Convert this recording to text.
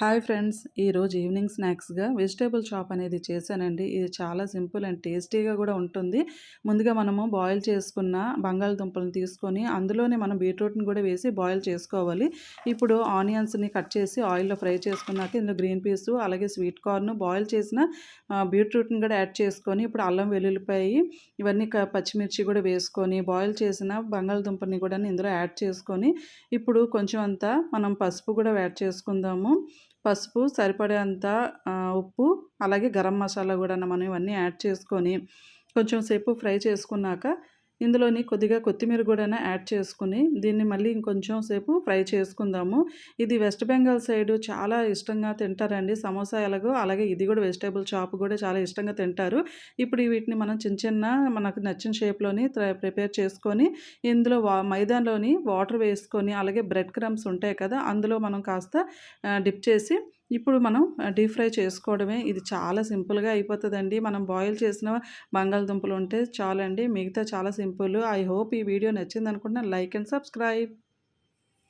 Hi friends! ఈరోజు evening స్నాక్స్‌గా vegetable chop అనేది చేశానండి. ఇది చాలా సింపుల్ అండ్ టేస్టీగా గూడా ఉంటుంది. ముందుగా మనము బాయిల్ చేసుకున్న బంగాళదుంపలను తీసుకొని, అందులోనే మనం బీట్రూట్‌ని గూడా వేసి బాయిల్ చేసుకోవాలి. ఇప్పుడు ఆనియన్స్‌ని కట్ చేసి ఆయిల్‌లో ఫ్రై చేసుకున్నాక, ఇందులో గ్రీన్ పీసు, అలాగే స్వీట్ కార్న్, బాయిల్ చేసిన బీట్రూట్‌ని గూడా యాడ్ చేసుకొని, ఇప్పుడు అల్లం వెల్లుల్లిపాయి ఇవన్నీ పచ్చిమిర్చి గూడా వేసుకొని, బాయిల్ చేసిన బంగాళదుంపని గూడాను ఇందులో యాడ్ చేసుకొని, ఇప్పుడు కొంచెం అంత మనం పసుపు గూడా యాడ్ చేసుకుందాము. పసుపు, సరిపడేంత ఉప్పు, అలాగే గరం మసాలా గూడాను మనం ఇవన్నీ యాడ్ చేసుకొని, కొంచెం సేపు ఫ్రై చేసుకున్నాక, ఇందులోని కొద్దిగా కొత్తిమీర గూడాను యాడ్ చేసుకొని, దీన్ని మళ్ళీ ఇంకొంచెం సేపు ఫ్రై చేసుకుందాము. ఇది వెస్ట్ బెంగాల్ సైడు చాలా ఇష్టంగా తింటారండి. సమోసా ఎలాగో అలాగే ఇది గూడా వెజిటబుల్ చాప్ గూడా చాలా ఇష్టంగా తింటారు. ఇప్పుడు వీటిని మనం చిన్న చిన్న మనకు నచ్చిన షేప్‌లోని ప్రిపేర్ చేసుకొని, ఇందులో మైదాలోని వాటర్ వేసుకొని, అలాగే బ్రెడ్ క్రమ్స్ ఉంటాయి కదా! అందులో మనం కాస్త డిప్ చేసి ఇప్పుడు మనం డీప్ ఫ్రై చేసుకోవడమే. ఇది చాలా సింపుల్‌గా అయిపోతదండి. మనం బాయిల్ చేసిన బంగాళదుంపలు ఉంటే చాలండి. మిగతా చాలా సింపుల్. ఐ హోప్ ఈ వీడియో నచ్చిందనుకుంటున్నాను. Like and subscribe.